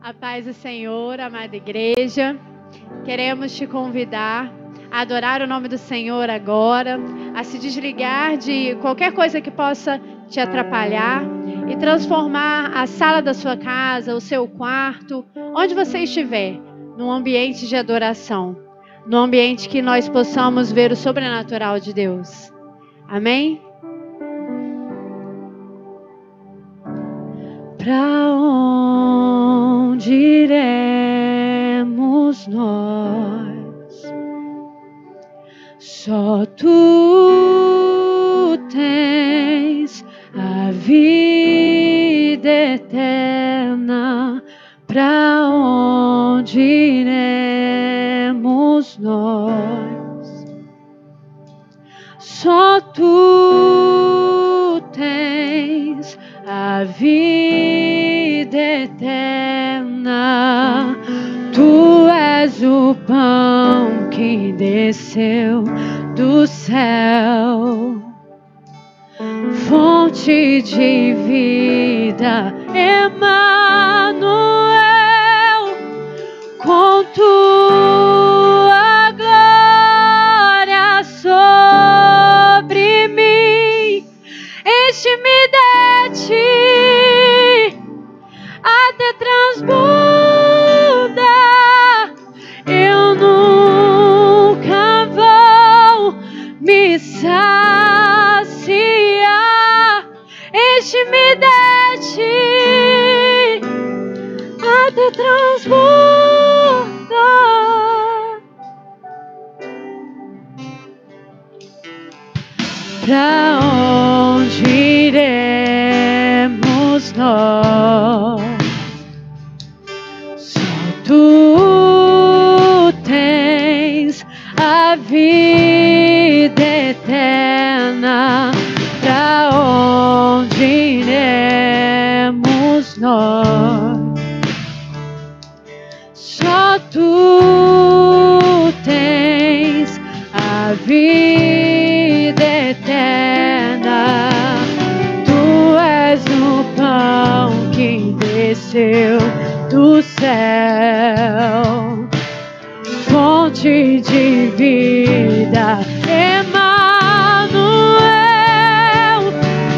A paz do Senhor, amada igreja. Queremos te convidar a adorar o nome do Senhor agora, a se desligar de qualquer coisa que possa te atrapalhar e transformar a sala da sua casa, o seu quarto, onde você estiver, num ambiente de adoração, num ambiente que nós possamos ver o sobrenatural de Deus. Amém? Pra onde iremos nós? Só tu tens a vida eterna. Pra onde iremos nós? Só tu tens a vida eterna. Tu és o pão que desceu do céu, fonte de vida, Emanuel, com tua glória sobre mim, enche-me de ti até transborda. Eu nunca vou me saciar. Enche-me de ti até transborda. Pra onde iremos nós? Só tu tens a vida eterna. Pra onde iremos nós? Só tu tens a vida eterna. Tu és o pão que desceu do céu, fonte de vida, Emanuel,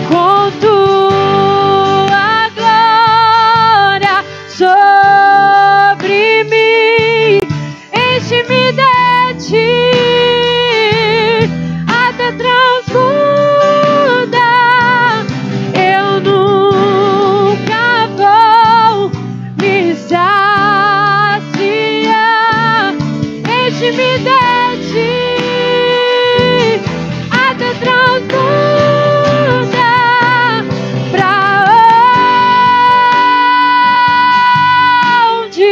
com tua glória sobre mim, enche-me de ti até transborda. Eu nunca vou me saciar. Enche-me de ti até transborda. Pra onde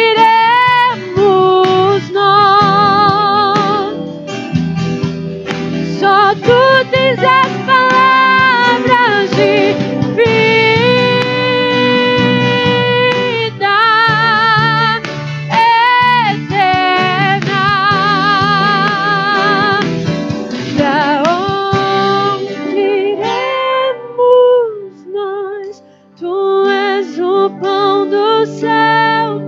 iremos nós? Só tu tens as palavras de vida eterna. Pra onde iremos nós? Tu és o pão do céu,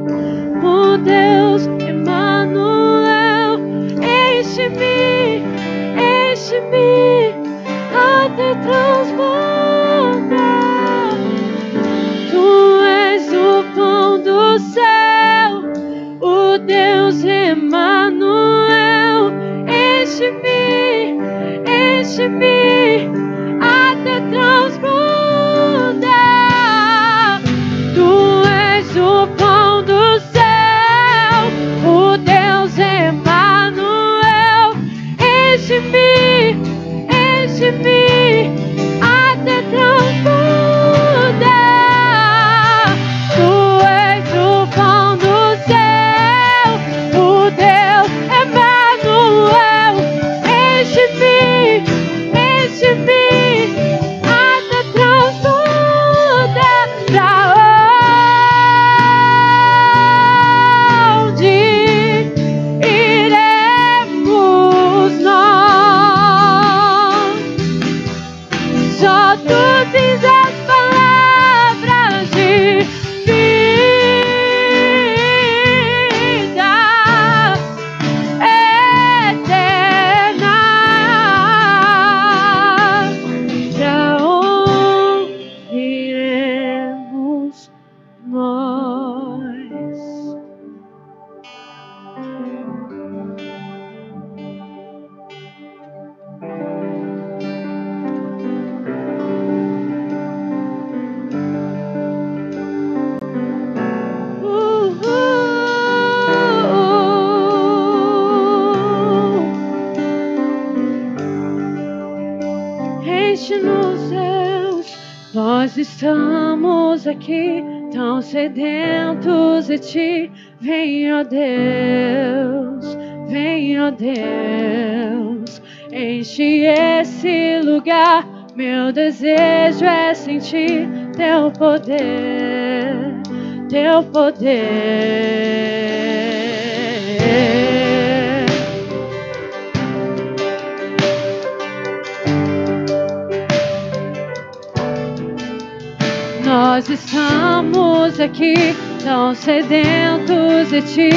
o Deus Emanuel. Enche-me, enche-me até transborda. Tu és o pão do céu, o Deus Emanuel. Enche-me, enche-me até transborda. Tu és o pão do céu, o Deus Emanuel. Enche-me, enche-me até transborda. Tu és o pão do céu, o Deus Emanuel. Enche-me, enche-me estamos aqui tão sedentos de Ti. Vem, ó Deus, vem, ó Deus, enche esse lugar. Meu desejo é sentir Teu poder, Teu poder. Nós estamos aqui tão sedentos de Ti.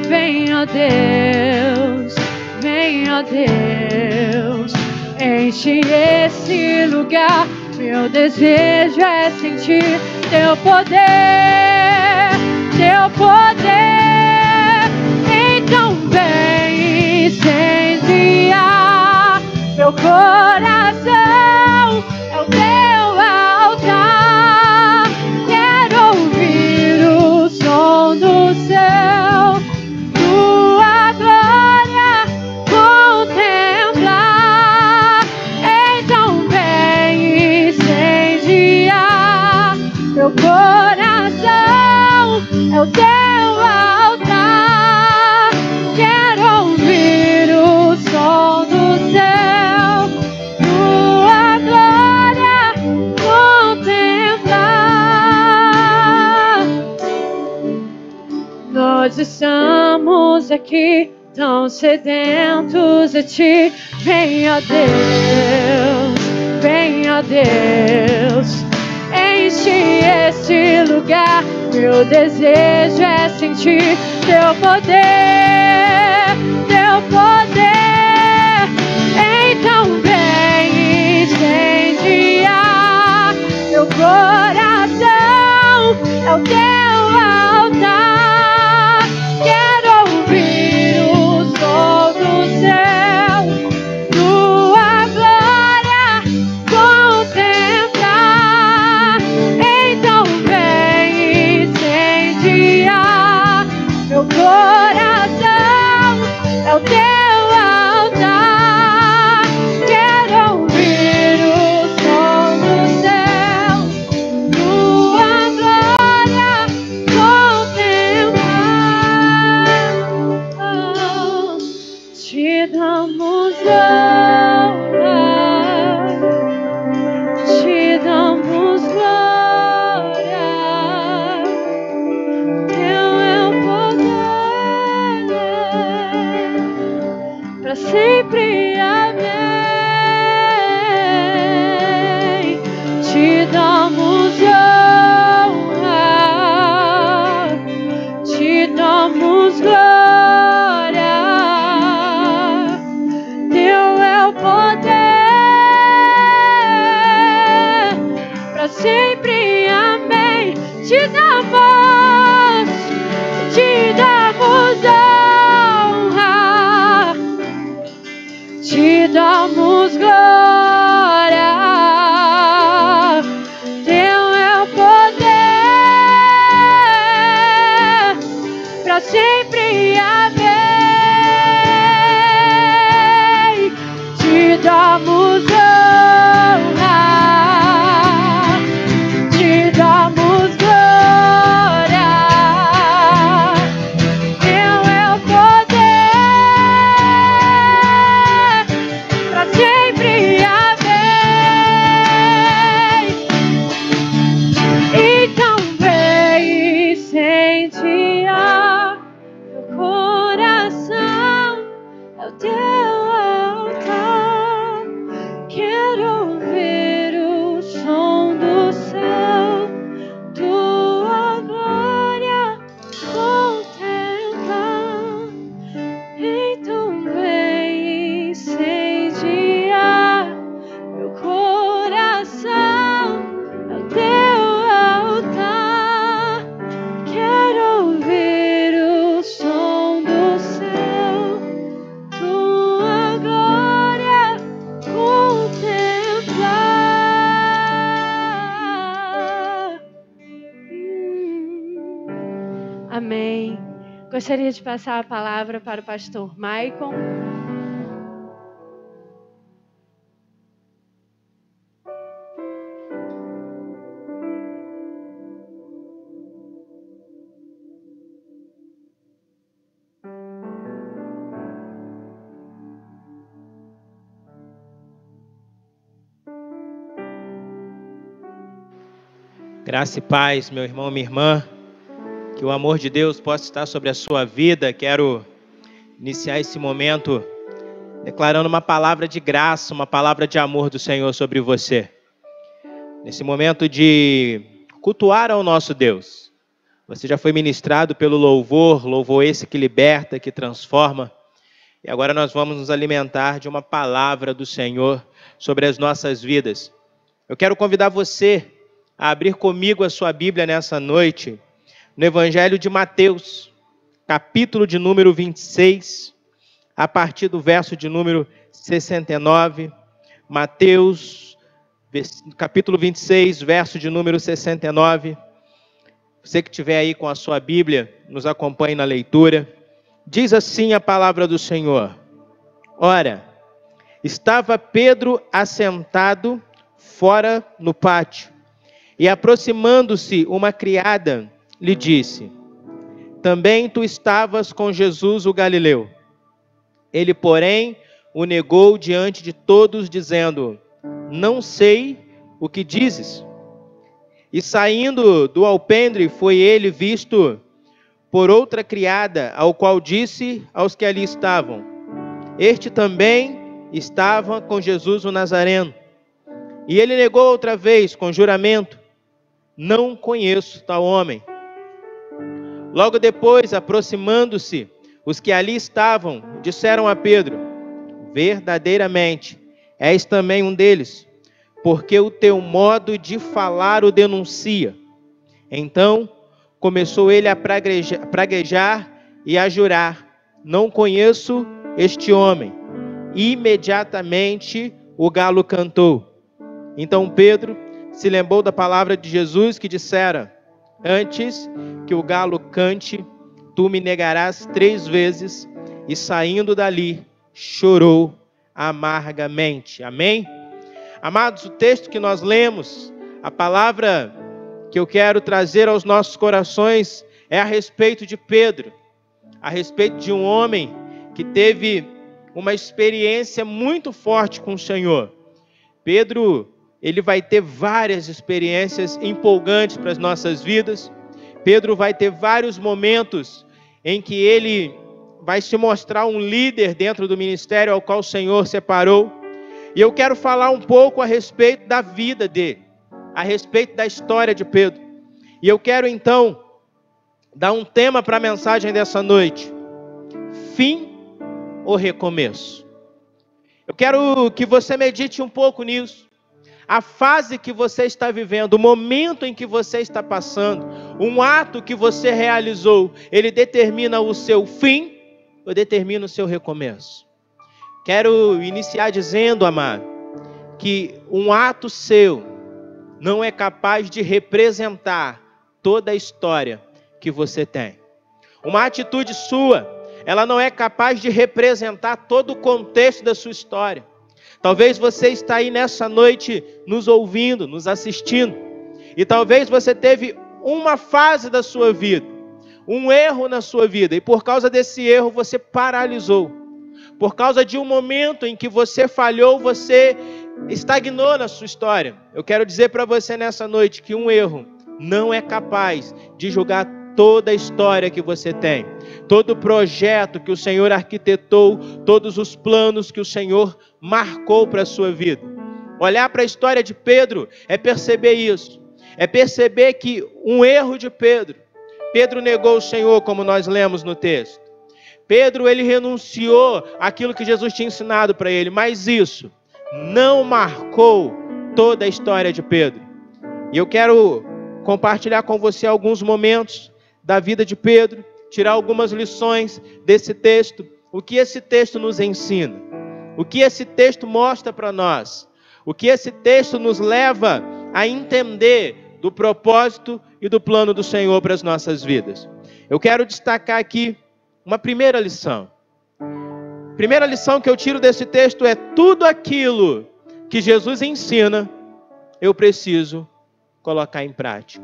Vem, ó Deus, vem, ó Deus, enche esse lugar. Meu desejo é sentir Teu poder, Teu poder. Então vem incendiar meu coração, é o Teu altar. Quero ouvir o som do céu, Tua glória contemplar. Então vem incendiar meu coração, é o Teu altar. Quero ouvir o som do céu, Tua glória contemplar. Nós estamos aqui tão sedentos de Ti. Vem, ó Deus, vem, ó Deus, enche este lugar. Meu desejo é sentir Teu poder, Teu poder. Então vem incendiar meu coração, é o Teu altar. Quero ouvir o som do céu, Tua glória contemplar. Então vem incendiar meu coração, é o Teu altar. Quero ouvir o som do céu, Tua glória contemplar. Te damos honra, te damos glória. Teu é o poder, para sempre, amém. Te damos honra, te damos glória. Teu é o poder, para sempre, amém. Te damos honra, te damos glória. Teu é o poder, para sempre, amém. Te damos honra, te damos glória. Teu é o poder, para sempre, amém. Então vem incendiar meu coração, é o Teu altar. Quero ouvir o som do céu, Tua glória contemplar. Então vem incendiar meu coração, é o Teu altar. Quero ouvir o som do céu, Tua glória contemplar. Amém. Gostaria de passar a palavra para o pastor Maicon. Graça e paz, meu irmão, minha irmã, que o amor de Deus possa estar sobre a sua vida. Quero iniciar esse momento declarando uma palavra de graça, uma palavra de amor do Senhor sobre você. Nesse momento de cultuar ao nosso Deus, você já foi ministrado pelo louvor esse que liberta, que transforma. E agora nós vamos nos alimentar de uma palavra do Senhor sobre as nossas vidas. Eu quero convidar você a abrir comigo a sua Bíblia nessa noite, no Evangelho de Mateus, capítulo de número 26, a partir do verso de número 69. Mateus, capítulo 26, verso de número 69. Você que estiver aí com a sua Bíblia, nos acompanhe na leitura. Diz assim a palavra do Senhor: Ora, estava Pedro assentado fora no pátio, e aproximando-se uma criada, lhe disse: Também tu estavas com Jesus o Galileu. Ele, porém, o negou diante de todos, dizendo: Não sei o que dizes. E saindo do alpendre, foi ele visto por outra criada, ao qual disse aos que ali estavam: Este também estava com Jesus o Nazareno. E ele negou outra vez, com juramento: Não conheço tal homem. Logo depois, aproximando-se, os que ali estavam disseram a Pedro: Verdadeiramente, és também um deles, porque o teu modo de falar o denuncia. Então, começou ele a praguejar e a jurar: Não conheço este homem. Imediatamente o galo cantou. Então Pedro se lembrou da palavra de Jesus que dissera: Antes que o galo cante, tu me negarás 3 vezes. E saindo dali, chorou amargamente. Amém? Amados, o texto que nós lemos, a palavra que eu quero trazer aos nossos corações é a respeito de Pedro, a respeito de um homem que teve uma experiência muito forte com o Senhor. Pedro, ele vai ter várias experiências empolgantes para as nossas vidas. Pedro vai ter vários momentos em que ele vai se mostrar um líder dentro do ministério ao qual o Senhor separou. E eu quero falar um pouco a respeito da vida dele, a respeito da história de Pedro. E eu quero então dar um tema para a mensagem dessa noite: fim ou recomeço? Eu quero que você medite um pouco nisso. A fase que você está vivendo, o momento em que você está passando, um ato que você realizou, ele determina o seu fim ou determina o seu recomeço? Quero iniciar dizendo, amado, que um ato seu não é capaz de representar toda a história que você tem. Uma atitude sua, ela não é capaz de representar todo o contexto da sua história. Talvez você está aí nessa noite nos ouvindo, nos assistindo, e talvez você teve uma fase da sua vida, um erro na sua vida, e por causa desse erro você paralisou. Por causa de um momento em que você falhou, você estagnou na sua história. Eu quero dizer para você nessa noite que um erro não é capaz de julgar toda a história que você tem, todo o projeto que o Senhor arquitetou, todos os planos que o Senhor marcou para a sua vida. Olhar para a história de Pedro é perceber isso, é perceber que um erro de Pedro negou o Senhor, como nós lemos no texto. Pedro, ele renunciou àquilo que Jesus tinha ensinado para ele, mas isso não marcou toda a história de Pedro. E eu quero compartilhar com você alguns momentos da vida de Pedro, tirar algumas lições desse texto, o que esse texto nos ensina, o que esse texto mostra para nós, o que esse texto nos leva a entender do propósito e do plano do Senhor para as nossas vidas. Eu quero destacar aqui uma primeira lição. Primeira lição que eu tiro desse texto é: tudo aquilo que Jesus ensina, eu preciso colocar em prática.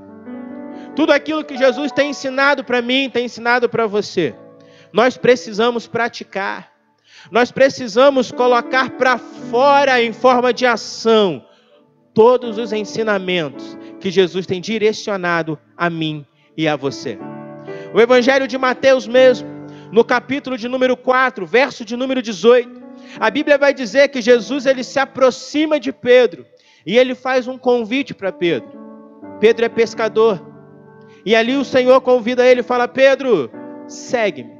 Tudo aquilo que Jesus tem ensinado para mim, tem ensinado para você, nós precisamos praticar. Nós precisamos colocar para fora em forma de ação todos os ensinamentos que Jesus tem direcionado a mim e a você. O Evangelho de Mateus mesmo, no capítulo de número 4, verso de número 18, a Bíblia vai dizer que Jesus ele se aproxima de Pedro e ele faz um convite para Pedro. Pedro é pescador e ali o Senhor convida ele e fala: Pedro, segue-me.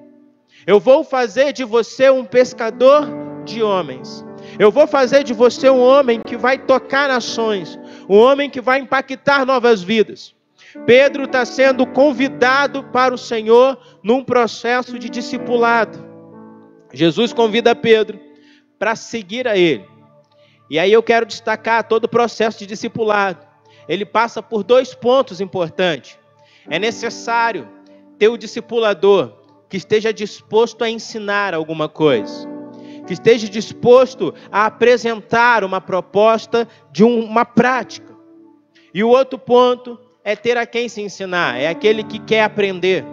Eu vou fazer de você um pescador de homens. Eu vou fazer de você um homem que vai tocar nações, um homem que vai impactar novas vidas. Pedro está sendo convidado para o Senhor num processo de discipulado. Jesus convida Pedro para seguir a ele. E aí eu quero destacar todo o processo de discipulado. Ele passa por 2 pontos importantes. É necessário ter o discipulador que esteja disposto a ensinar alguma coisa, que esteja disposto a apresentar uma proposta de uma prática. E o outro ponto é ter a quem se ensinar, é aquele que quer aprender.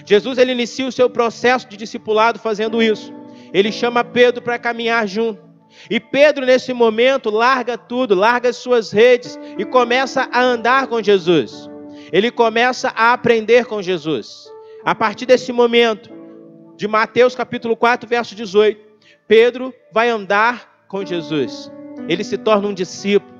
Jesus ele inicia o seu processo de discipulado fazendo isso. Ele chama Pedro para caminhar junto. E Pedro nesse momento larga tudo, larga as suas redes e começa a andar com Jesus. Ele começa a aprender com Jesus. A partir desse momento, de Mateus capítulo 4, verso 18, Pedro vai andar com Jesus. Ele se torna um discípulo,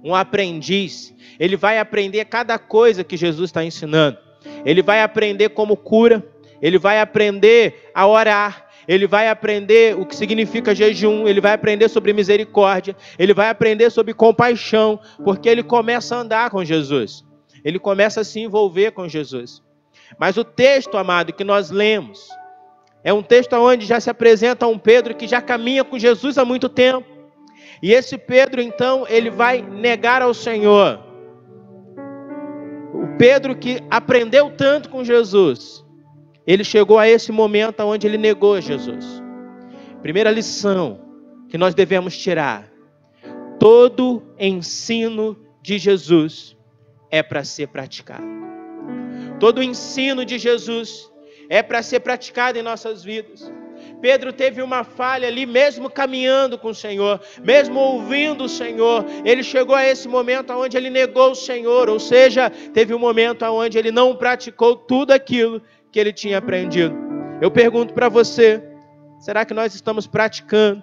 um aprendiz. Ele vai aprender cada coisa que Jesus está ensinando. Ele vai aprender como cura. Ele vai aprender a orar. Ele vai aprender o que significa jejum. Ele vai aprender sobre misericórdia. Ele vai aprender sobre compaixão. Porque ele começa a andar com Jesus. Ele começa a se envolver com Jesus. Mas o texto, amado, que nós lemos, é um texto onde já se apresenta um Pedro que já caminha com Jesus há muito tempo. E esse Pedro, então, ele vai negar ao Senhor. O Pedro que aprendeu tanto com Jesus, ele chegou a esse momento onde ele negou Jesus. Primeira lição que nós devemos tirar: todo ensino de Jesus é para ser praticado. Todo o ensino de Jesus é para ser praticado em nossas vidas. Pedro teve uma falha ali, mesmo caminhando com o Senhor, mesmo ouvindo o Senhor, ele chegou a esse momento onde ele negou o Senhor, ou seja, teve um momento onde ele não praticou tudo aquilo que ele tinha aprendido. Eu pergunto para você, será que nós estamos praticando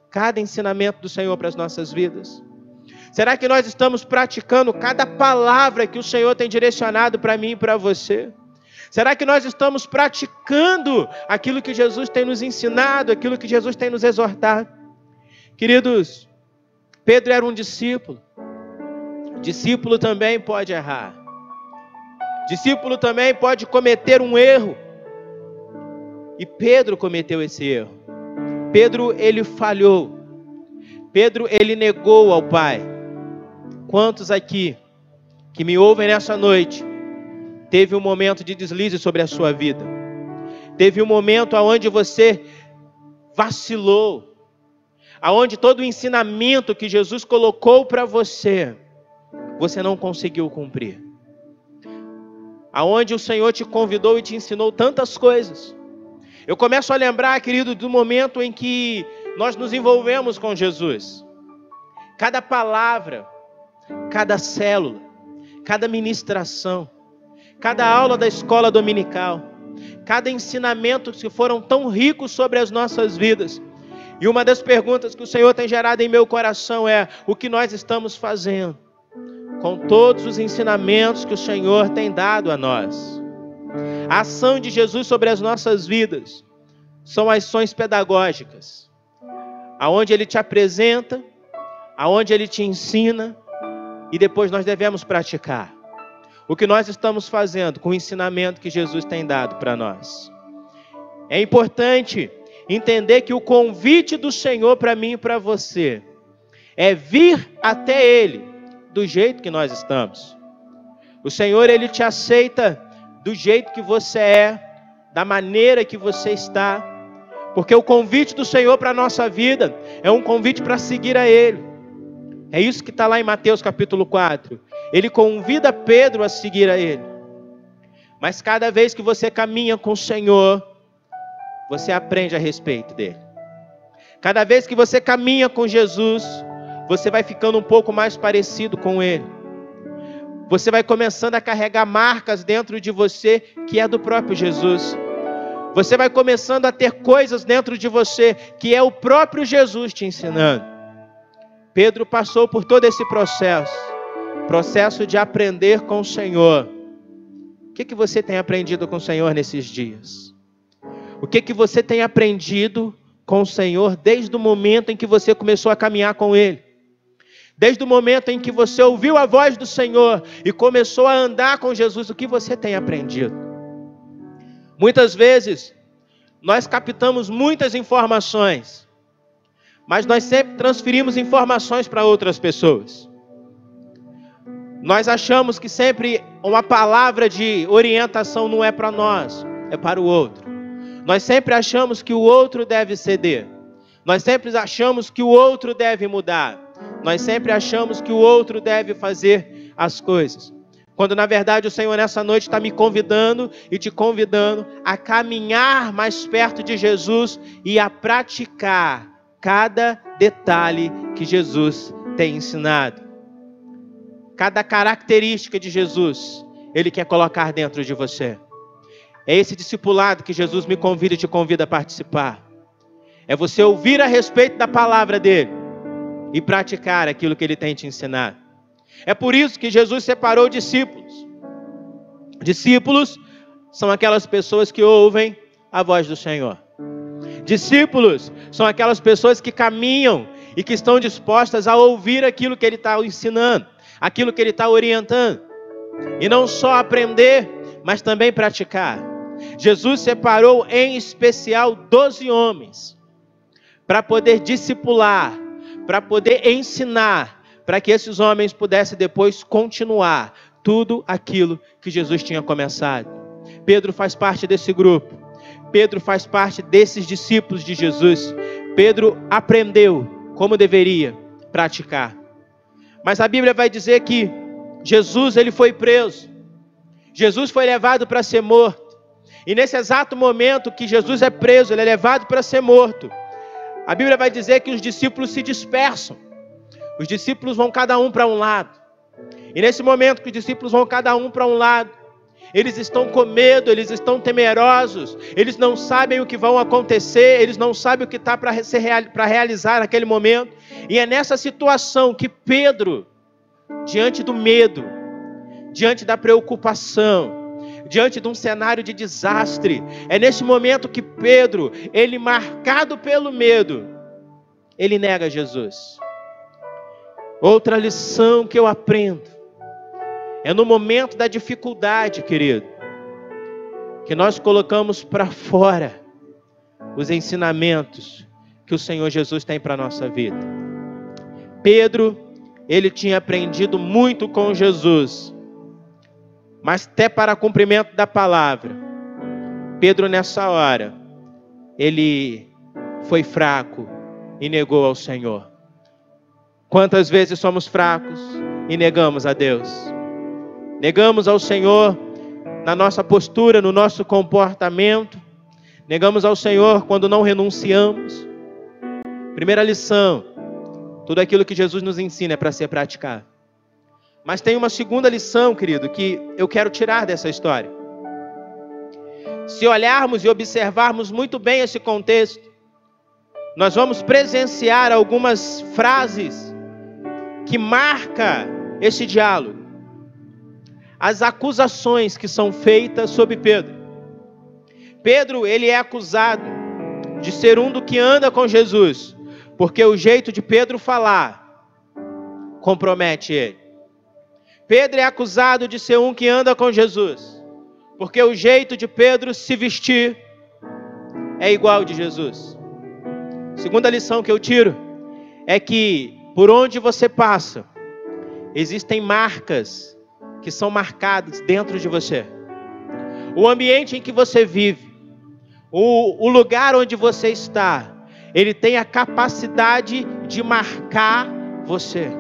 cada ensinamento do Senhor para as nossas vidas? Será que nós estamos praticando cada palavra que o Senhor tem direcionado para mim e para você? Será que nós estamos praticando aquilo que Jesus tem nos ensinado, aquilo que Jesus tem nos exortado? Queridos, Pedro era um discípulo. Discípulo também pode errar. Discípulo também pode cometer um erro. E Pedro cometeu esse erro. Pedro, ele falhou. Pedro, ele negou ao Pai. Quantos aqui que me ouvem nessa noite teve um momento de deslize sobre a sua vida? Teve um momento onde você vacilou, aonde todo o ensinamento que Jesus colocou para você, você não conseguiu cumprir. Aonde o Senhor te convidou e te ensinou tantas coisas. Eu começo a lembrar, querido, do momento em que nós nos envolvemos com Jesus. Cada palavra, cada célula, cada ministração, cada aula da escola dominical, cada ensinamento que foram tão ricos sobre as nossas vidas. E uma das perguntas que o Senhor tem gerado em meu coração é: o que nós estamos fazendo com todos os ensinamentos que o Senhor tem dado a nós? A ação de Jesus sobre as nossas vidas são ações pedagógicas, aonde Ele te apresenta, aonde Ele te ensina, e depois nós devemos praticar o que nós estamos fazendo com o ensinamento que Jesus tem dado para nós. É importante entender que o convite do Senhor para mim e para você é vir até Ele do jeito que nós estamos. O Senhor, Ele te aceita do jeito que você é, da maneira que você está, porque o convite do Senhor para a nossa vida é um convite para seguir a Ele. É isso que está lá em Mateus capítulo 4. Ele convida Pedro a seguir a Ele. Mas cada vez que você caminha com o Senhor, você aprende a respeito dEle. Cada vez que você caminha com Jesus, você vai ficando um pouco mais parecido com Ele. você vai começando a carregar marcas dentro de você que é do próprio Jesus. Você vai começando a ter coisas dentro de você que é o próprio Jesus te ensinando. Pedro passou por todo esse processo de aprender com o Senhor. O que você tem aprendido com o Senhor nesses dias? O que você tem aprendido com o Senhor desde o momento em que você começou a caminhar com Ele? Desde o momento em que você ouviu a voz do Senhor e começou a andar com Jesus, o que você tem aprendido? Muitas vezes, nós captamos muitas informações, mas nós sempre transferimos informações para outras pessoas. Nós achamos que sempre uma palavra de orientação não é para nós, é para o outro. Nós sempre achamos que o outro deve ceder. Nós sempre achamos que o outro deve mudar. Nós sempre achamos que o outro deve fazer as coisas. Quando na verdade o Senhor nessa noite está me convidando e te convidando a caminhar mais perto de Jesus e a praticar cada detalhe que Jesus tem ensinado. Cada característica de Jesus, Ele quer colocar dentro de você. É esse discipulado que Jesus me convida e te convida a participar. É você ouvir a respeito da palavra dEle e praticar aquilo que Ele tem te ensinado. É por isso que Jesus separou discípulos. Discípulos são aquelas pessoas que ouvem a voz do Senhor. Discípulos são aquelas pessoas que caminham e que estão dispostas a ouvir aquilo que Ele está ensinando, aquilo que Ele está orientando. E não só aprender, mas também praticar. Jesus separou em especial 12 homens para poder discipular, para poder ensinar, para que esses homens pudessem depois continuar tudo aquilo que Jesus tinha começado. Pedro faz parte desse grupo. Pedro faz parte desses discípulos de Jesus. Pedro aprendeu como deveria praticar. Mas a Bíblia vai dizer que Jesus ele foi preso. Jesus foi levado para ser morto. E nesse exato momento que Jesus é preso, ele é levado para ser morto. A Bíblia vai dizer que os discípulos se dispersam. Os discípulos vão cada um para um lado. E nesse momento que os discípulos vão cada um para um lado, eles estão com medo, eles estão temerosos, eles não sabem o que vão acontecer, eles não sabem o que está para realizar naquele momento. E é nessa situação que Pedro, diante do medo, diante da preocupação, diante de um cenário de desastre, é nesse momento que Pedro, ele marcado pelo medo, ele nega Jesus. Outra lição que eu aprendo é no momento da dificuldade, querido, que nós colocamos para fora os ensinamentos que o Senhor Jesus tem para a nossa vida. Pedro, ele tinha aprendido muito com Jesus, mas até para cumprimento da palavra, Pedro nessa hora, ele foi fraco e negou ao Senhor. Quantas vezes somos fracos e negamos a Deus? Negamos ao Senhor na nossa postura, no nosso comportamento. Negamos ao Senhor quando não renunciamos. Primeira lição, tudo aquilo que Jesus nos ensina é para ser praticado. Mas tem uma segunda lição, querido, que eu quero tirar dessa história. Se olharmos e observarmos muito bem esse contexto, nós vamos presenciar algumas frases que marcam esse diálogo. As acusações que são feitas sobre Pedro. Pedro, ele é acusado de ser um do que anda com Jesus, porque o jeito de Pedro falar compromete ele. Pedro é acusado de ser um que anda com Jesus, porque o jeito de Pedro se vestir é igual ao de Jesus. Segunda lição que eu tiro é que por onde você passa, existem marcas que são marcadas dentro de você. O ambiente em que você vive, o lugar onde você está, ele tem a capacidade de marcar você.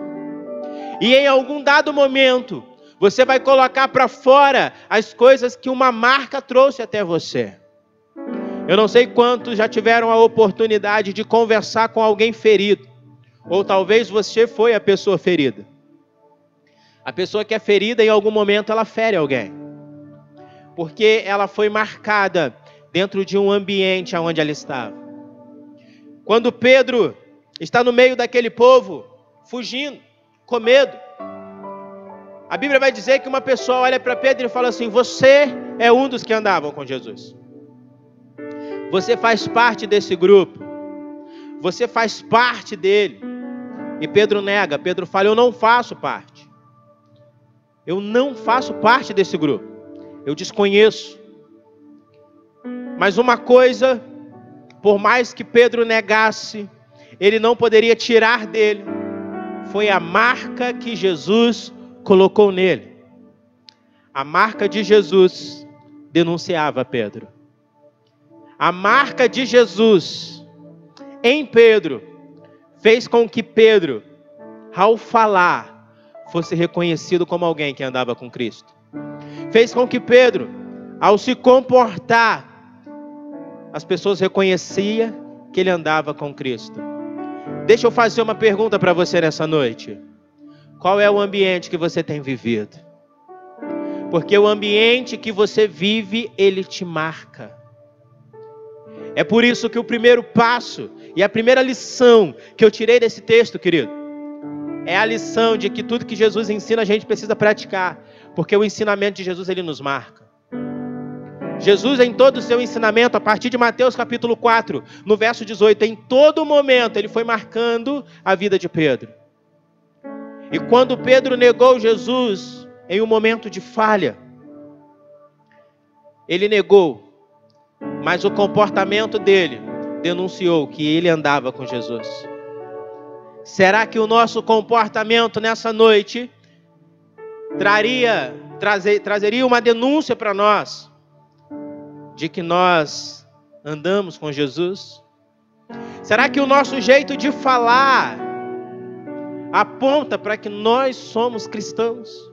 E em algum dado momento, você vai colocar para fora as coisas que uma marca trouxe até você. Eu não sei quantos já tiveram a oportunidade de conversar com alguém ferido. Ou talvez você foi a pessoa ferida. A pessoa que é ferida, em algum momento, ela fere alguém. Porque ela foi marcada dentro de um ambiente onde ela estava. Quando Pedro está no meio daquele povo, fugindo, com medo, a Bíblia vai dizer que uma pessoa olha para Pedro e fala assim: você é um dos que andavam com Jesus. Você faz parte desse grupo. Você faz parte dele. E Pedro nega. Pedro fala: eu não faço parte. Eu não faço parte desse grupo. Eu desconheço. Mas uma coisa, por mais que Pedro negasse, ele não poderia tirar dele, foi a marca que Jesus colocou nele. A marca de Jesus denunciava Pedro. A marca de Jesus em Pedro fez com que Pedro, ao falar, fosse reconhecido como alguém que andava com Cristo. Fez com que Pedro, ao se comportar, as pessoas reconheciam que ele andava com Cristo. Deixa eu fazer uma pergunta para você nessa noite. Qual é o ambiente que você tem vivido? Porque o ambiente que você vive, ele te marca. É por isso que o primeiro passo e a primeira lição que eu tirei desse texto, querido, é a lição de que tudo que Jesus ensina a gente precisa praticar. Porque o ensinamento de Jesus, ele nos marca. Jesus, em todo o seu ensinamento, a partir de Mateus capítulo 4, no verso 18, em todo momento, ele foi marcando a vida de Pedro. E quando Pedro negou Jesus, em um momento de falha, ele negou, mas o comportamento dele denunciou que ele andava com Jesus. Será que o nosso comportamento nessa noite trazeria uma denúncia para nós de que nós andamos com Jesus? Será que o nosso jeito de falar aponta para que nós somos cristãos?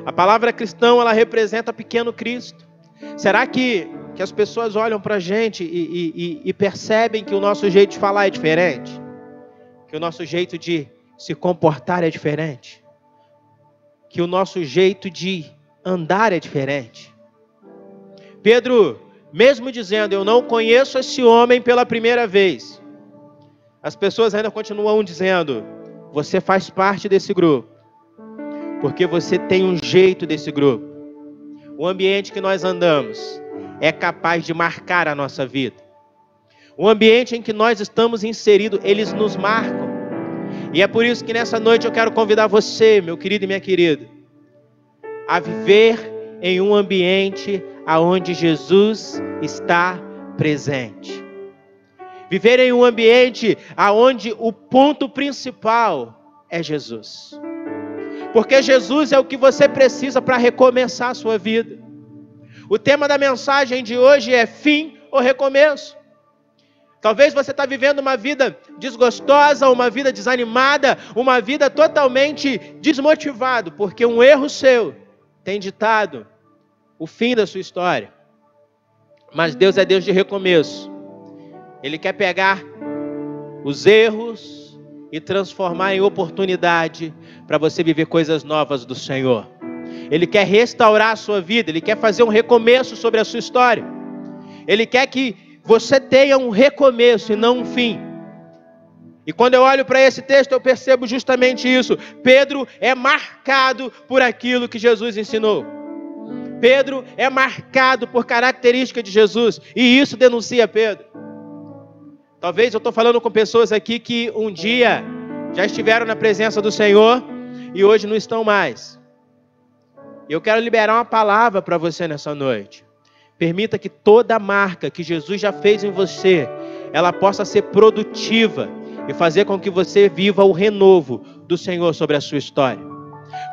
A palavra cristão, ela representa pequeno Cristo. Será que as pessoas olham para a gente e percebem que o nosso jeito de falar é diferente? Que o nosso jeito de se comportar é diferente? Que o nosso jeito de andar é diferente? Pedro, mesmo dizendo, eu não conheço esse homem pela primeira vez, as pessoas ainda continuam dizendo, você faz parte desse grupo, porque você tem um jeito desse grupo. O ambiente que nós andamos é capaz de marcar a nossa vida. O ambiente em que nós estamos inseridos, eles nos marcam. E é por isso que nessa noite eu quero convidar você, meu querido e minha querida, a viver em um ambiente aonde Jesus está presente. Viver em um ambiente aonde o ponto principal é Jesus. Porque Jesus é o que você precisa para recomeçar a sua vida. O tema da mensagem de hoje é fim ou recomeço. Talvez você está vivendo uma vida desgostosa, uma vida desanimada, uma vida totalmente desmotivada, porque um erro seu tem ditado o fim da sua história. Mas Deus é Deus de recomeço. Ele quer pegar os erros e transformar em oportunidade para você viver coisas novas do Senhor. Ele quer restaurar a sua vida, Ele quer fazer um recomeço sobre a sua história. Ele quer que você tenha um recomeço e não um fim. E quando eu olho para esse texto, eu percebo justamente isso. Pedro é marcado por aquilo que Jesus ensinou. Pedro é marcado por características de Jesus. E isso denuncia Pedro. Talvez eu estou falando com pessoas aqui que um dia já estiveram na presença do Senhor e hoje não estão mais. E eu quero liberar uma palavra para você nessa noite. Permita que toda marca que Jesus já fez em você, ela possa ser produtiva e fazer com que você viva o renovo do Senhor sobre a sua história.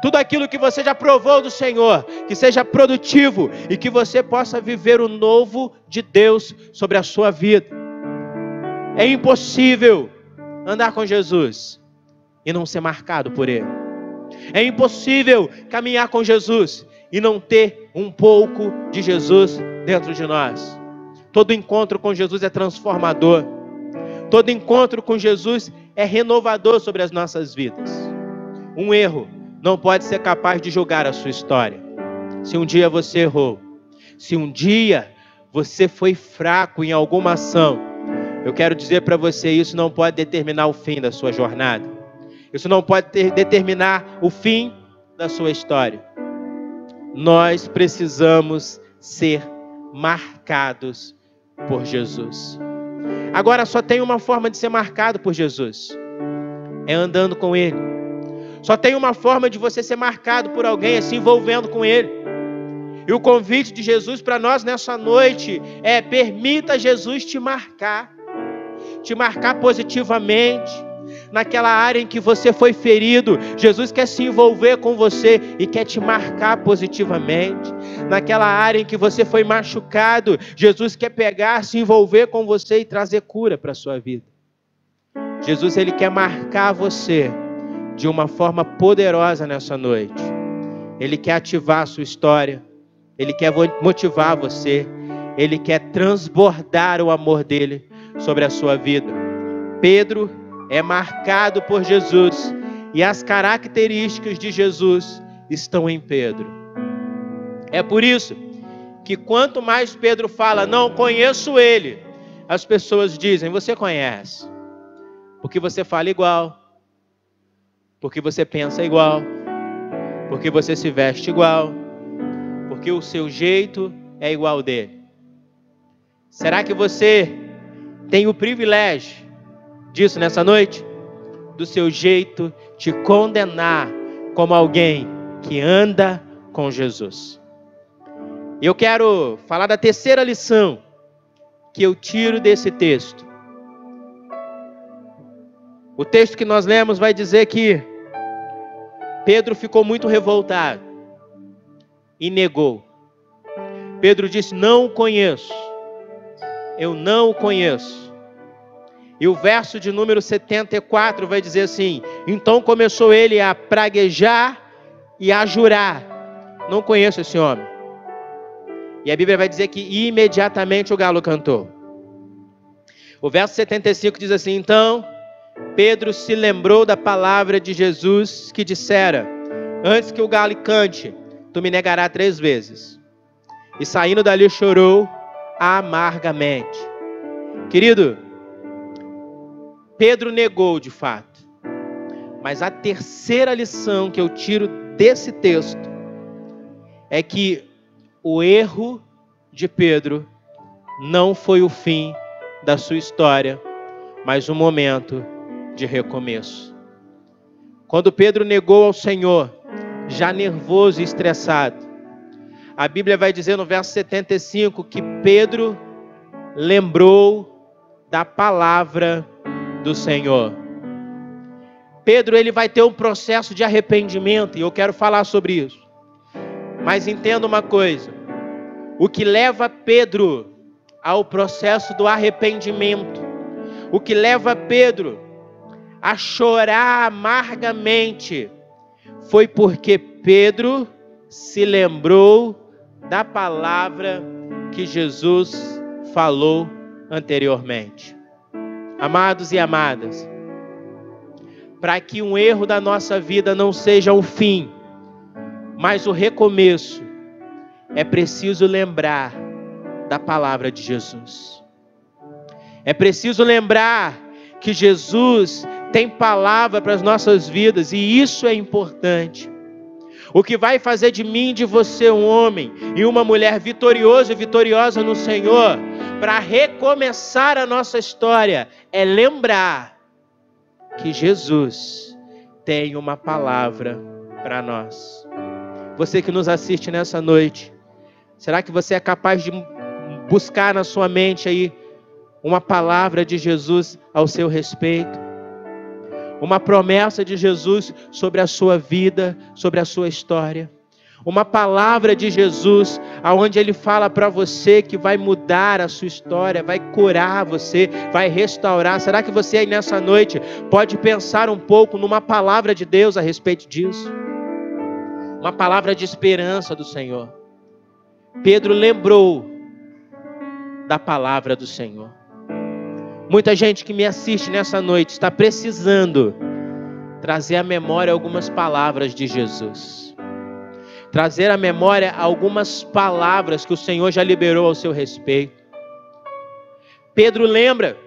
Tudo aquilo que você já provou do Senhor, que seja produtivo e que você possa viver o novo de Deus sobre a sua vida. É impossível andar com Jesus e não ser marcado por Ele. É impossível caminhar com Jesus e não ter um pouco de Jesus dentro de nós. Todo encontro com Jesus é transformador. Todo encontro com Jesus é renovador sobre as nossas vidas. Um erro não pode ser capaz de julgar a sua história. Se um dia você errou, se um dia você foi fraco em alguma ação, eu quero dizer para você, isso não pode determinar o fim da sua jornada. Isso não pode determinar o fim da sua história. Nós precisamos ser marcados por Jesus. Agora só tem uma forma de ser marcado por Jesus. É andando com Ele. Só tem uma forma de você ser marcado por alguém, é se envolvendo com Ele. E o convite de Jesus para nós nessa noite é: permita Jesus te marcar positivamente, naquela área em que você foi ferido. Jesus quer se envolver com você e quer te marcar positivamente. Naquela área em que você foi machucado, Jesus quer pegar, se envolver com você e trazer cura para a sua vida. Jesus, Ele quer marcar você de uma forma poderosa nessa noite. Ele quer ativar a sua história. Ele quer motivar você. Ele quer transbordar o amor dele sobre a sua vida. Pedro é marcado por Jesus e as características de Jesus estão em Pedro. É por isso que quanto mais Pedro fala, não conheço ele, as pessoas dizem, você conhece. Porque você fala igual, porque você pensa igual, porque você se veste igual, porque o seu jeito é igual dele. Será que você tem o privilégio disso nessa noite? Do seu jeito te condenar como alguém que anda com Jesus. Eu quero falar da terceira lição que eu tiro desse texto. O texto que nós lemos vai dizer que Pedro ficou muito revoltado e negou. Pedro disse, não o conheço. Eu não o conheço. E o verso de número 74 vai dizer assim, então começou ele a praguejar e a jurar, não conheço esse homem. E a Bíblia vai dizer que imediatamente o galo cantou. O verso 75 diz assim, então Pedro se lembrou da palavra de Jesus que dissera, antes que o galo cante, tu me negarás 3 vezes. E saindo dali chorou amargamente. Querido, Pedro negou de fato. Mas a terceira lição que eu tiro desse texto é que o erro de Pedro não foi o fim da sua história, mas um momento de recomeço. Quando Pedro negou ao Senhor, já nervoso e estressado, a Bíblia vai dizer no verso 75 que Pedro lembrou da palavra do Senhor. Pedro, ele vai ter um processo de arrependimento, e eu quero falar sobre isso. Mas entenda uma coisa, o que leva Pedro ao processo do arrependimento, o que leva Pedro a chorar amargamente, foi porque Pedro se lembrou da palavra que Jesus falou anteriormente. Amados e amadas, para que um erro da nossa vida não seja o fim, mas o recomeço, é preciso lembrar da palavra de Jesus. É preciso lembrar que Jesus tem palavra para as nossas vidas, e isso é importante. O que vai fazer de mim e de você um homem e uma mulher vitorioso e vitoriosa no Senhor, para recomeçar a nossa história, é lembrar que Jesus tem uma palavra para nós. Você que nos assiste nessa noite, será que você é capaz de buscar na sua mente aí uma palavra de Jesus ao seu respeito? Uma promessa de Jesus sobre a sua vida, sobre a sua história. Uma palavra de Jesus, aonde Ele fala para você que vai mudar a sua história, vai curar você, vai restaurar. Será que você aí nessa noite pode pensar um pouco numa palavra de Deus a respeito disso? Uma palavra de esperança do Senhor. Pedro lembrou da palavra do Senhor. Muita gente que me assiste nessa noite está precisando trazer à memória algumas palavras de Jesus. Trazer à memória algumas palavras que o Senhor já liberou ao seu respeito. Pedro lembra.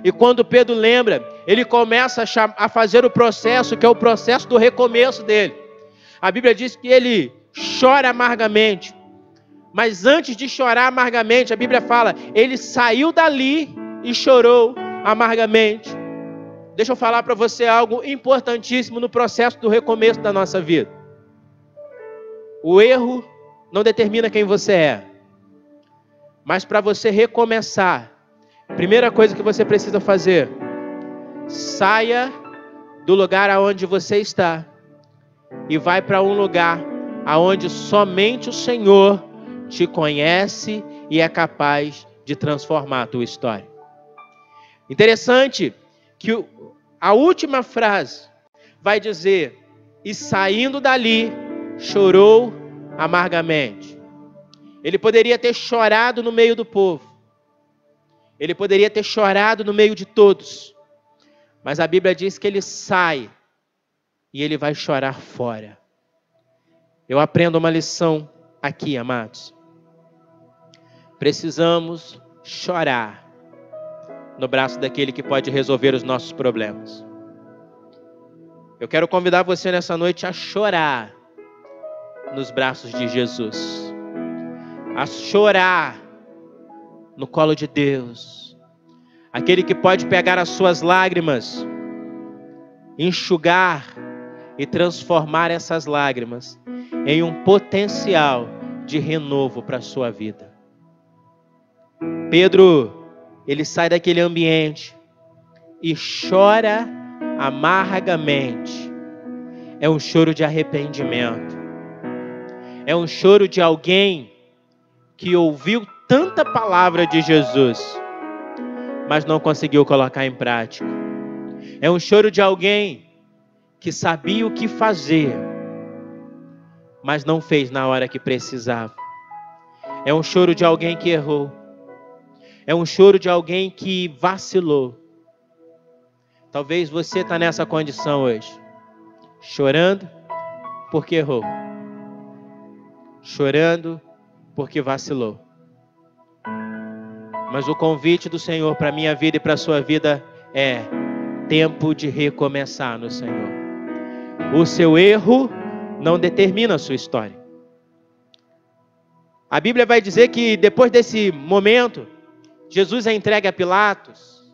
E quando Pedro lembra, ele começa a fazer o processo, que é o processo do recomeço dele. A Bíblia diz que ele chora amargamente. Mas antes de chorar amargamente, a Bíblia fala, ele saiu dali e chorou amargamente. Deixa eu falar para você algo importantíssimo no processo do recomeço da nossa vida. O erro não determina quem você é. Mas para você recomeçar, a primeira coisa que você precisa fazer, saia do lugar aonde você está e vai para um lugar aonde somente o Senhor te conhece e é capaz de transformar a tua história. Interessante que a última frase vai dizer, e saindo dali, chorou amargamente. Ele poderia ter chorado no meio do povo. Ele poderia ter chorado no meio de todos. Mas a Bíblia diz que ele sai e ele vai chorar fora. Eu aprendo uma lição aqui, amados. Precisamos chorar no braço daquele que pode resolver os nossos problemas. Eu quero convidar você nessa noite a chorar nos braços de Jesus. A chorar no colo de Deus. Aquele que pode pegar as suas lágrimas, enxugar e transformar essas lágrimas em um potencial de renovo para a sua vida. Pedro, ele sai daquele ambiente e chora amargamente. É um choro de arrependimento. É um choro de alguém que ouviu tanta palavra de Jesus, mas não conseguiu colocar em prática. É um choro de alguém que sabia o que fazer, mas não fez na hora que precisava. É um choro de alguém que errou. É um choro de alguém que vacilou. Talvez você está nessa condição hoje, chorando porque errou, chorando porque vacilou. Mas o convite do Senhor para a minha vida e para a sua vida é tempo de recomeçar no Senhor. O seu erro não determina a sua história. A Bíblia vai dizer que depois desse momento, Jesus é entregue a Pilatos,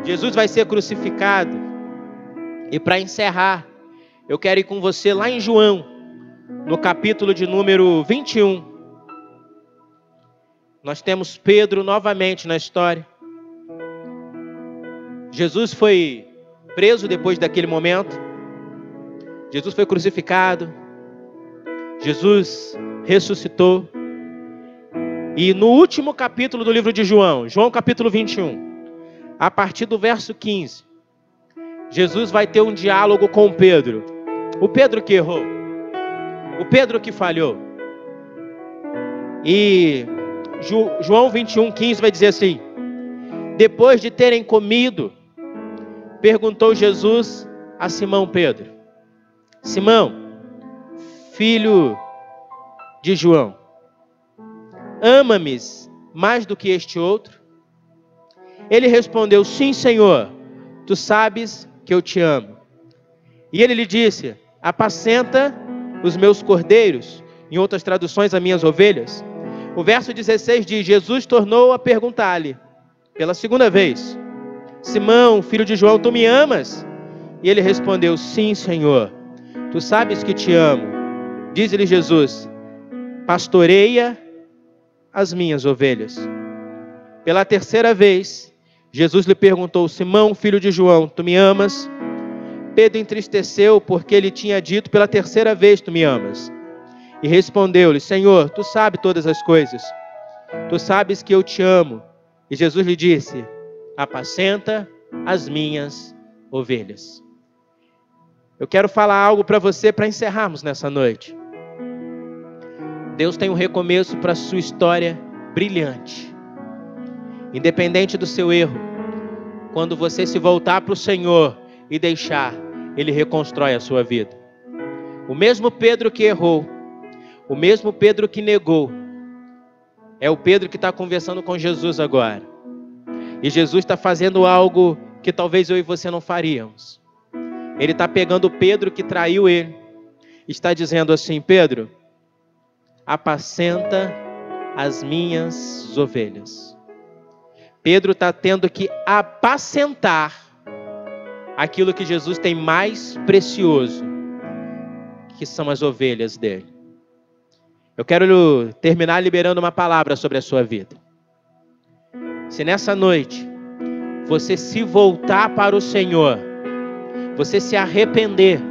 Jesus vai ser crucificado. E para encerrar, eu quero ir com você lá em João, no capítulo de número 21. Nós temos Pedro novamente na história. Jesus foi preso depois daquele momento. Jesus foi crucificado. Jesus ressuscitou. E no último capítulo do livro de João, João capítulo 21, a partir do verso 15, Jesus vai ter um diálogo com Pedro. O Pedro que errou. O Pedro que falhou. E João 21, 15 vai dizer assim: depois de terem comido, perguntou Jesus a Simão Pedro: Simão, filho de João, ama-me mais do que este outro? Ele respondeu: sim, Senhor, tu sabes que eu te amo. E ele lhe disse: apacenta os meus cordeiros, em outras traduções, as minhas ovelhas. O verso 16 diz: Jesus tornou a perguntar-lhe pela segunda vez: Simão, filho de João, tu me amas? E ele respondeu: sim, Senhor, tu sabes que te amo. Diz-lhe Jesus: pastoreia as minhas ovelhas. Pela terceira vez, Jesus lhe perguntou: Simão, filho de João, tu me amas? Pedro entristeceu porque ele tinha dito pela terceira vez: tu me amas? E respondeu-lhe: Senhor, tu sabes todas as coisas. Tu sabes que eu te amo. E Jesus lhe disse: apacenta as minhas ovelhas. Eu quero falar algo para você para encerrarmos nessa noite. Deus tem um recomeço para a sua história brilhante. Independente do seu erro, quando você se voltar para o Senhor e deixar, Ele reconstrói a sua vida. O mesmo Pedro que errou, o mesmo Pedro que negou, é o Pedro que está conversando com Jesus agora. E Jesus está fazendo algo que talvez eu e você não faríamos. Ele está pegando o Pedro que traiu ele. Está dizendo assim: Pedro, apacenta as minhas ovelhas. Pedro está tendo que apacentar aquilo que Jesus tem mais precioso, que são as ovelhas dele. Eu quero terminar liberando uma palavra sobre a sua vida. Se nessa noite você se voltar para o Senhor, você se arrepender,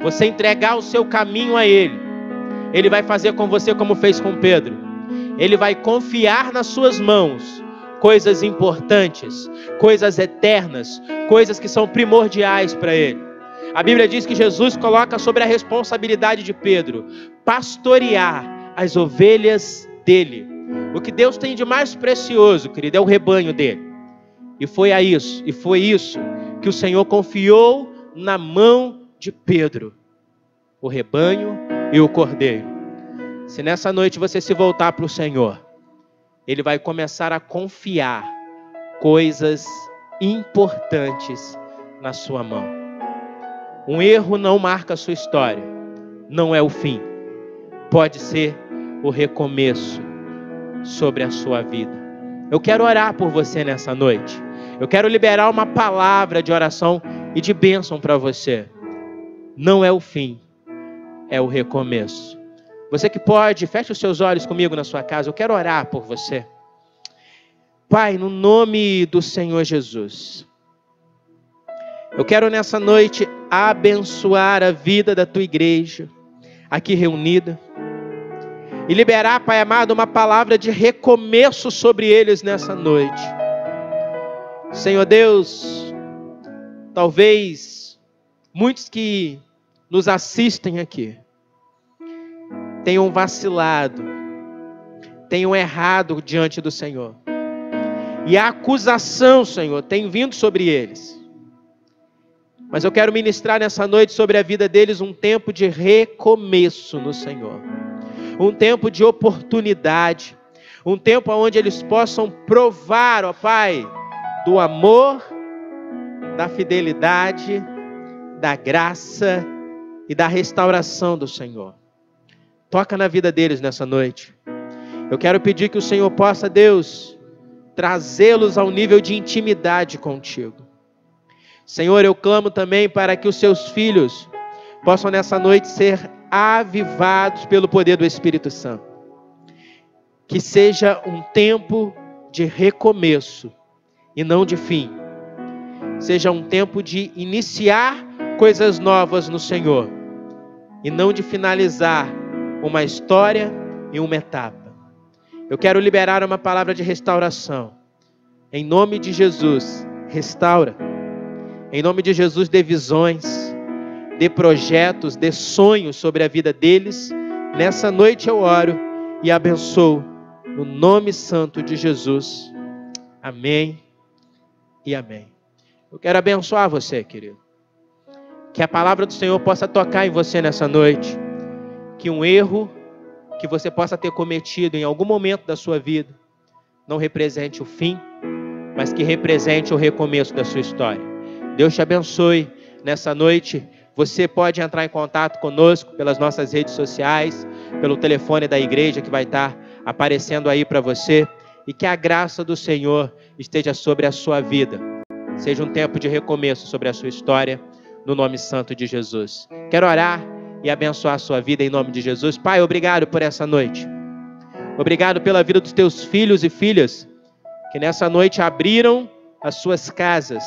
você entregar o seu caminho a Ele, Ele vai fazer com você como fez com Pedro. Ele vai confiar nas suas mãos coisas importantes, coisas eternas, coisas que são primordiais para Ele. A Bíblia diz que Jesus coloca sobre a responsabilidade de Pedro pastorear as ovelhas dele. O que Deus tem de mais precioso, querido, é o rebanho dele. E foi isso que o Senhor confiou na mão de Pedro, o rebanho e o cordeiro. Se nessa noite você se voltar para o Senhor, Ele vai começar a confiar coisas importantes na sua mão. Um erro não marca a sua história, não é o fim. Pode ser o recomeço sobre a sua vida. Eu quero orar por você nessa noite. Eu quero liberar uma palavra de oração e de bênção para você. Não é o fim, é o recomeço. Você que pode, feche os seus olhos comigo na sua casa. Eu quero orar por você. Pai, no nome do Senhor Jesus, eu quero nessa noite abençoar a vida da tua igreja aqui reunida e liberar, Pai amado, uma palavra de recomeço sobre eles nessa noite. Senhor Deus, talvez muitos que nos assistem aqui tenham vacilado, tenham errado diante do Senhor. E a acusação, Senhor, tem vindo sobre eles. Mas eu quero ministrar nessa noite sobre a vida deles um tempo de recomeço no Senhor. Um tempo de oportunidade. Um tempo onde eles possam provar, ó Pai, do amor, da fidelidade, da graça e da restauração do Senhor. Toca na vida deles nessa noite. Eu quero pedir que o Senhor possa, Deus, trazê-los ao nível de intimidade contigo. Senhor, eu clamo também para que os seus filhos possam nessa noite ser avivados pelo poder do Espírito Santo. Que seja um tempo de recomeço e não de fim. Seja um tempo de iniciar coisas novas no Senhor e não de finalizar uma história e uma etapa. Eu quero liberar uma palavra de restauração. Em nome de Jesus, restaura. Em nome de Jesus, dê visões, dê projetos, dê sonhos sobre a vida deles. Nessa noite eu oro e abençoo no nome santo de Jesus. Amém e amém. Eu quero abençoar você, querido. Que a palavra do Senhor possa tocar em você nessa noite. Que um erro que você possa ter cometido em algum momento da sua vida não represente o fim, mas que represente o recomeço da sua história. Deus te abençoe nessa noite. Você pode entrar em contato conosco pelas nossas redes sociais, pelo telefone da igreja que vai estar aparecendo aí para você. E que a graça do Senhor esteja sobre a sua vida. Seja um tempo de recomeço sobre a sua história, no nome santo de Jesus. Quero orar e abençoar a sua vida em nome de Jesus. Pai, obrigado por essa noite. Obrigado pela vida dos teus filhos e filhas, que nessa noite abriram as suas casas,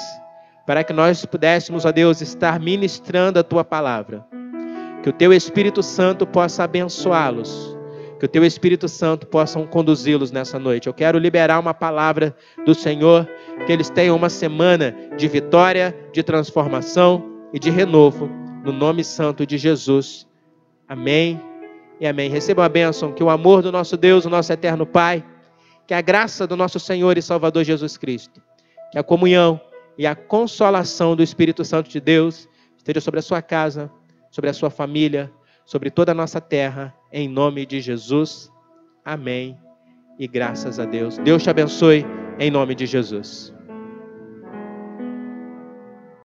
para que nós pudéssemos, ó Deus, estar ministrando a tua palavra. Que o teu Espírito Santo possa abençoá-los. Que o teu Espírito Santo possa conduzi-los nessa noite. Eu quero liberar uma palavra do Senhor, que eles tenham uma semana de vitória, de transformação e de renovo, no nome santo de Jesus. Amém e amém. Recebam a bênção, que o amor do nosso Deus, o nosso eterno Pai, que a graça do nosso Senhor e Salvador Jesus Cristo, que a comunhão e a consolação do Espírito Santo de Deus esteja sobre a sua casa, sobre a sua família, sobre toda a nossa terra, em nome de Jesus. Amém. E graças a Deus. Deus te abençoe, em nome de Jesus.